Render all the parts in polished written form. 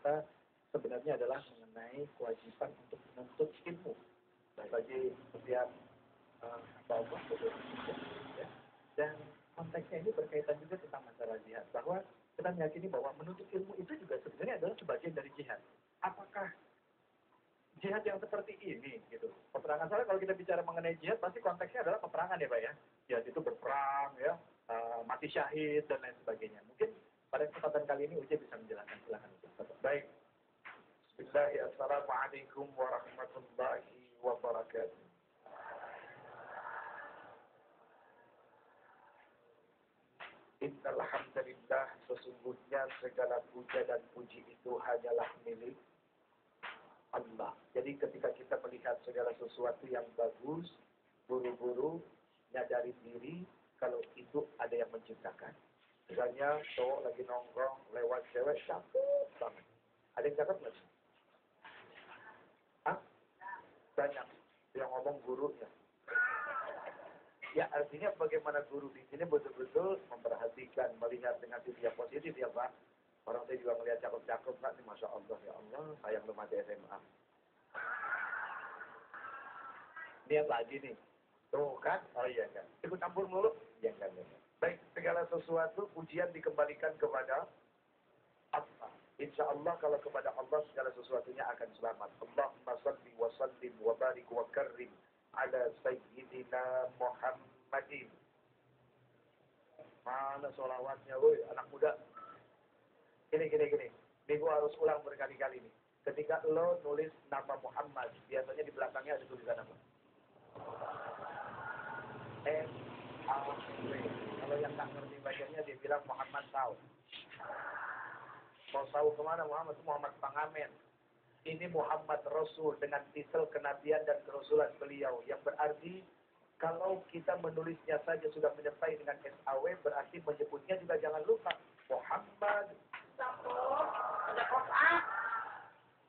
kita sebenarnya adalah mengenai kewajiban untuk menuntut ilmu bagi setiap hamba Allah, ya. Dan konteksnya ini berkaitan juga tentang masalah jihad, bahwa kita meyakini bahwa menuntut ilmu itu juga sebenarnya adalah sebagian dari jihad. Apakah jihad yang seperti ini, gitu? Peperangan, soalnya kalau kita bicara mengenai jihad, pasti konteksnya adalah peperangan ya Pak ya. Jihad itu berperang, ya, mati syahid, dan lain sebagainya. Mungkin pada kesempatan kali ini Uce bisa menjelaskan, silakan Uce. Baik. Bismillahirrahmanirrahim. Assalamualaikum warahmatullahi wabarakatuh. Innal hamdalillah, sesungguhnya segala puja dan puji itu hanyalah milik Allah. Jadi ketika kita melihat segala sesuatu yang bagus, buru-buru nyadari diri kalau itu ada yang menciptakan. Misalnya cowok lagi nongkrong lewat cewek cakep banget. Ada yang cakep nggak sih? Hah? Banyak yang ngomong gurunya. Ya artinya bagaimana guru di sini betul-betul memperhatikan, melihat dengan sisi yang positif ya Pak. Orang saya juga melihat cakep-cakep Pak, Masya Allah ya Allah, sayang lu mati SMA. Niat lagi nih. Tuh kan? Oh iya kan. Ikut campur mulu? Ya kan. Baik, segala sesuatu pujian dikembalikan kepada Allah. Insya Allah kalau kepada Allah segala sesuatunya akan selamat. Allahumma salli wa sallim wa barik wa karrim ala sayyidina Muhammadin. Mana sholawatnya, woi anak muda. Gini. Ini gua harus ulang berkali-kali nih. Ketika lo nulis nama Muhammad, biasanya di belakangnya ada tulisan apa? M-A-W. Kalau yang tak ngerti bacanya dia bilang Muhammad Saud. Mau tahu kemana Muhammad? Itu Muhammad Pangamen. Ini Muhammad Rasul dengan titel kenabian dan kerasulan beliau. Yang berarti kalau kita menulisnya saja sudah menyertai dengan SAW, berarti menyebutnya juga jangan lupa. Muhammad. Ada kotak.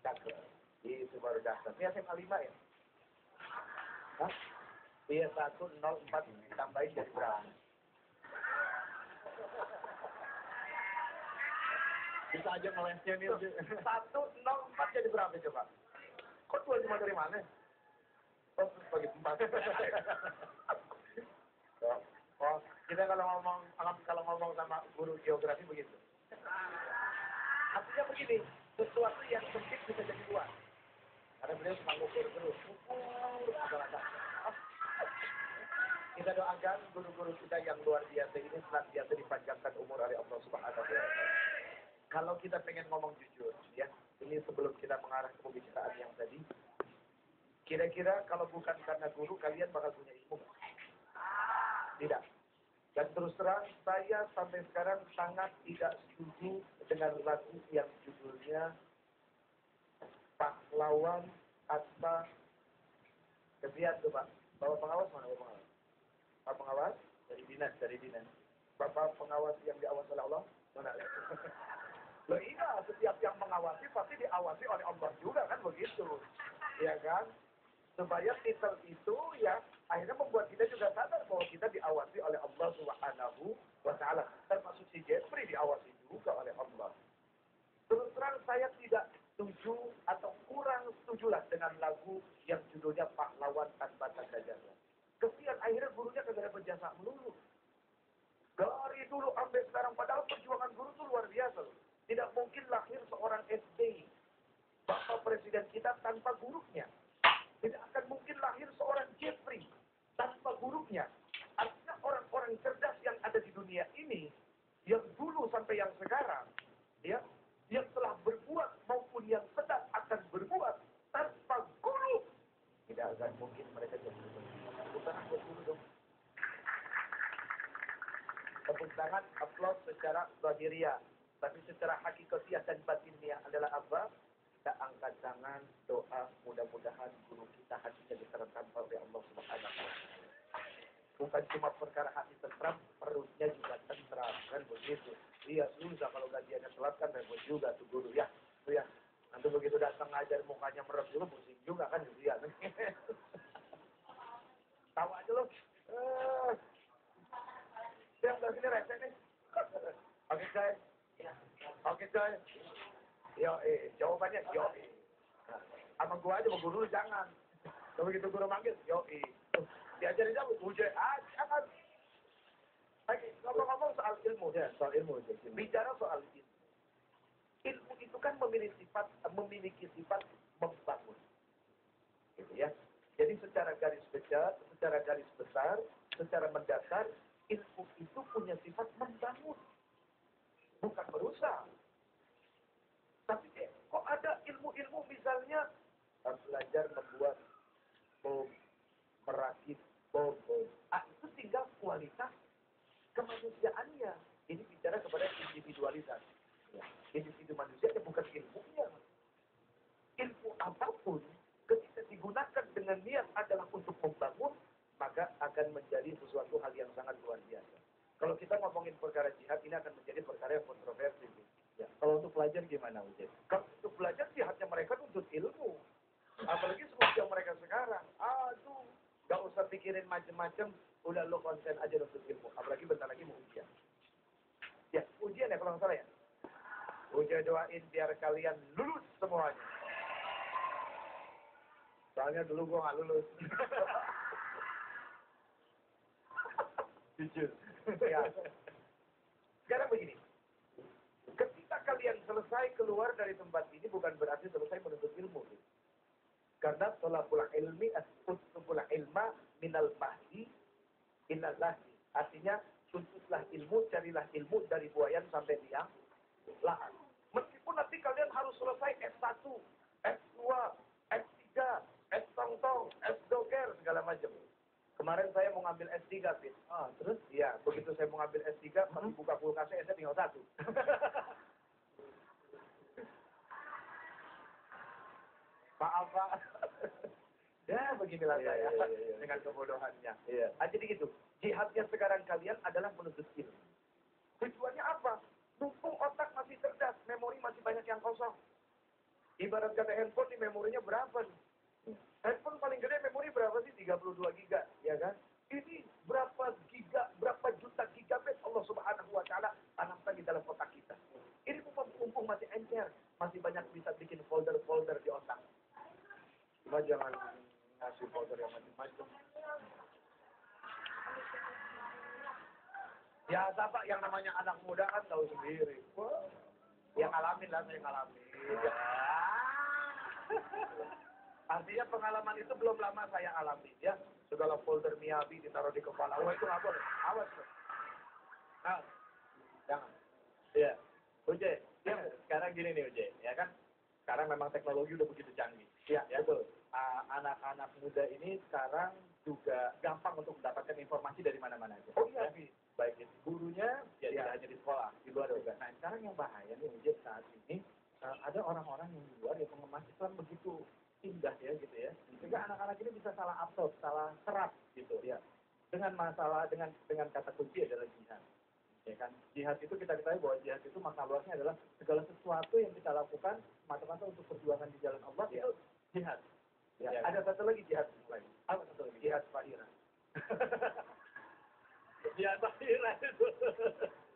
Cakep. Itu baru dasar. Ini SMA 5 ya? Hah? Iya 104 tambahin jadi berapa? Bisa aja ngelesnya nih. 104 jadi berapa coba? Kok 25 dari mana? Oh, bagi 4. Oh, kita kalau ngomong sama guru geografi begitu. Artinya begini, sesuatu yang sempit bisa jadi luas. Karena beliau suka ngukur terus. Kita doakan guru-guru kita yang luar biasa ini senantiasa dipanjangkan umur oleh Allah Subhanahu wa Ta'ala. Kalau kita pengen ngomong jujur, ya, ini sebelum kita mengarah ke pembicaraan yang tadi, kira-kira kalau bukan karena guru, kalian bakal punya ilmu? Tidak. Dan terus terang, saya sampai sekarang sangat tidak setuju dengan lagu yang judulnya Pahlawan Asma Kebiat tuh Pak. Bapak pengawas mana Bapak pengawas? Bapak pengawas? Dari dinas. Bapak pengawas yang diawasi oleh Allah? Mana? Loh iya, setiap yang mengawasi pasti diawasi oleh Allah juga kan begitu. Ya kan? Supaya titel itu ya akhirnya membuat kita juga sadar bahwa kita diawasi oleh Allah Subhanahu wa Ta'ala. Termasuk si Jeffrey diawasi juga oleh Allah. Terus terang saya tidak setuju atau kurang setujulah dengan lagu yang judulnya Pahlawan Tanpa Tanda Jasa. Kesian akhirnya gurunya kagak dapat jasa melulu. Dari dulu sampai sekarang padahal perjuangan guru itu luar biasa loh. Tidak mungkin lahir seorang SBY, Bapak Presiden kita tanpa gurunya. Tidak akan mungkin lahir seorang Jeffrey tanpa gurunya. Artinya orang-orang cerdas yang ada di dunia ini, yang dulu sampai yang sekarang, ya, yang telah berbuat maupun yang sedang akan berbuat tanpa guru, tidak akan mungkin mereka jadi bukan buat guru dong. Tepuk tangan, aplaus secara zahiriah. Tapi secara hakikatiah dan batinnya adalah apa? Kita angkat tangan, doa, mudah-mudahan guru kita hatinya diterangkan oleh Allah Subhanahu wa Ta'ala. Bukan cuma perkara hati tentram, perutnya juga tentram, kan begitu. Iya, susah kalau gajiannya telat kan repot juga tuh guru ya. Tuh ya. Nanti begitu datang ngajar mukanya merem juga, pusing juga kan gitu ya. Tahu aja loh. Siap dari sini resek nih. Oke guys. Oke guys. Jawabannya yo. Sama gua aja, sama guru jangan. Kalau begitu guru manggil, yo. Diajarin apa? Jangan. Lagi ngomong-ngomong soal ilmu. Ya, soal ilmu. Bicara soal ilmu. Ilmu itu kan memiliki sifat membangun. Gitu ya. Jadi secara garis besar, secara mendasar, ilmu itu punya sifat membangun. Bukan merusak. Tapi kok ada ilmu-ilmu misalnya belajar membuat bom, merakit bom. Itu tinggal kualitas kemanusiaannya. Ini bicara kepada individualitas. Ya. Individu manusia bukan ilmunya. Ilmu apapun ketika digunakan dengan niat adalah untuk membangun, maka akan menjadi sesuatu hal yang sangat luar biasa. Kalau kita ngomongin perkara jihad, ini akan menjadi perkara yang kontroversi. Ya. Kalau untuk pelajar gimana, Ujek? Kalau untuk belajar jihadnya mereka untuk ilmu. Apalagi seperti yang mereka sekarang. Aduh, gak usah pikirin macam-macam, udah lo konsen aja untuk ilmu. Apalagi bentar lagi mau ujian. Ya, ujian ya kalau nggak salah ya. Ujian doain biar kalian lulus semuanya. Soalnya dulu gua nggak lulus. Jujur. Ya. Sekarang begini. Ketika kalian selesai keluar dari tempat ini bukan berarti selesai menuntut ilmu. Karena tolakul ilma minal mahdi ilal lahdi. Artinya tuntutlah ilmu, carilah ilmu dari buayan sampai liang lahat. Meskipun nanti kalian harus selesai S1, S2, S3, S-tong-tong, S-doger, segala macam. Kemarin saya mau ngambil S3, Fit. Terus? Iya, begitu saya mau ngambil S3, masih buka kulkasnya, S-nya tinggal 1. Maaf, Pak. Ya, beginilah saya dengan kebodohannya. Iya. Jadi gitu, jihadnya sekarang kalian adalah menuntut ilmu. Tujuannya apa? Mumpung otak masih cerdas, memori masih banyak yang kosong. Ibarat kata handphone, nih memorinya berapa nih? Handphone paling gede memori berapa sih? 32 giga, ya kan? Ini berapa giga, berapa juta gigabit Allah Subhanahu wa Ta'ala tanamkan di dalam otak kita. Ini mumpung masih encer, masih banyak bisa bikin folder-folder di otak. Cuma jangan ngasih folder yang macam-macam. Ya, Pak, yang namanya anak muda kan tahu sendiri. Wah, yang ngalamin lah, saya ngalamin. Ya. Artinya pengalaman itu belum lama saya alami, ya. Segala folder Miyabi ditaruh di kepala. Wah, itu nggak boleh. Awas. Nah, jangan. Iya. Uje, sekarang gini nih Uje, ya kan? Sekarang memang teknologi udah begitu canggih. Ya, Betul. Anak-anak muda ini sekarang juga gampang untuk mendapatkan informasi dari mana-mana aja. Oh iya, ya? Baik itu gurunya, ya tidak hanya di sekolah, di luar juga. Nah, sekarang yang bahaya nih Uje saat ini, ada orang-orang yang di luar yang mengemas Islam begitu indah ya gitu ya. Sehingga anak-anak ini bisa salah absorb, salah serap gitu ya. Dengan masalah dengan kata kunci adalah jihad. Ya kan, jihad itu kita ketahui bahwa jihad itu makna luasnya adalah segala sesuatu yang kita lakukan semata-mata untuk perjuangan di jalan Allah itu jihad. Ya. Ya. Ada satu lagi jihad yang lain. Apa satu lagi? Jihad Fahira. Jihad Fahira itu.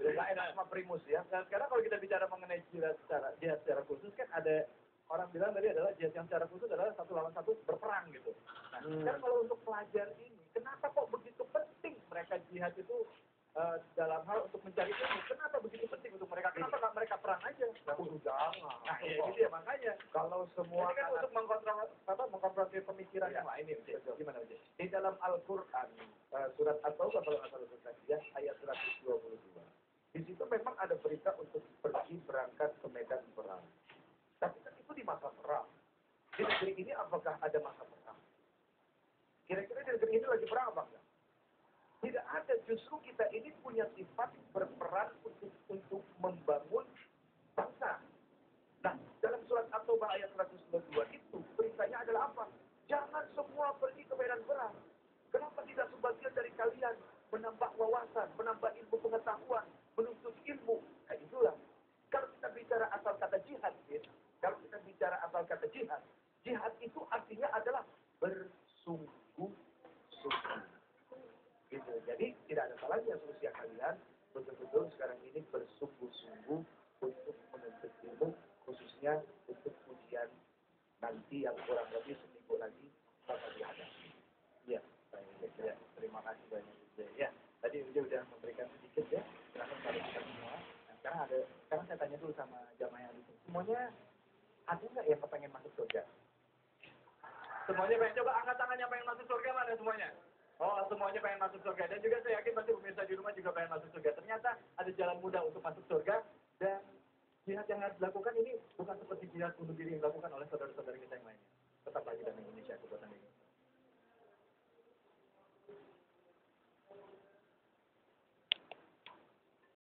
Nggak enak sama primus ya. Nah, sekarang kalau kita bicara mengenai jihad secara khusus kan ada orang bilang tadi adalah jihad yang secara khusus adalah satu lawan satu berperang gitu. Nah, sekarang kalau untuk pelajar ini, kenapa kok begitu penting mereka jihad itu dalam hal untuk mencari ilmu? Kenapa begitu penting untuk mereka? Kenapa nggak mereka perang aja? Jangan. Nah, ya gitu ya makanya. Kalau semua Ini kan untuk mengkonfrontasi pemikiran yang lain ini. Gimana aja? di dalam Al-Quran, surat At-Taubah kalau nggak salah ya, ayat 122. Di situ memang ada berita untuk pergi berangkat ke medan perang. Tapi kan itu di masa perang. Di negeri ini apakah ada masa perang? Kira-kira di negeri ini lagi perang apa enggak? Tidak ada. Justru kita ini punya sifat berperan untuk membangun bangsa. Nah, dalam surat At-Taubah ayat 122 itu perintahnya adalah apa? Jangan semua pergi ke medan perang. Kenapa tidak sebagian dari kalian menambah wawasan, menambah ilmu pengetahuan, menuntut ilmu? Nah, itulah. Kalau kita bicara asal kata jihad, jihad itu artinya adalah bersungguh-sungguh. Gitu. Jadi tidak ada salahnya usia kalian betul-betul sekarang ini bersungguh-sungguh hanya untuk ujian nanti yang kurang lebih seminggu lagi bakal dihadapi. Iya, baik. Ya, terima kasih banyak. Ya, tadi udah memberikan sedikit ya, silakan pada kita semua. Nah, sekarang saya tanya dulu sama jamaah yang di sini. Semuanya ada nggak yang kepengen masuk surga? Semuanya pengen, coba angkat tangan yang pengen masuk surga, mana semuanya? Oh, semuanya pengen masuk surga. Dan juga saya yakin pasti pemirsa di rumah juga pengen masuk surga. Ternyata ada jalan mudah untuk masuk surga. Dan jihad yang harus dilakukan ini bukan seperti jihad bunuh diri yang dilakukan oleh saudara-saudara kita yang lainnya. Tetap lagi dalam Indonesia kekuatan ini.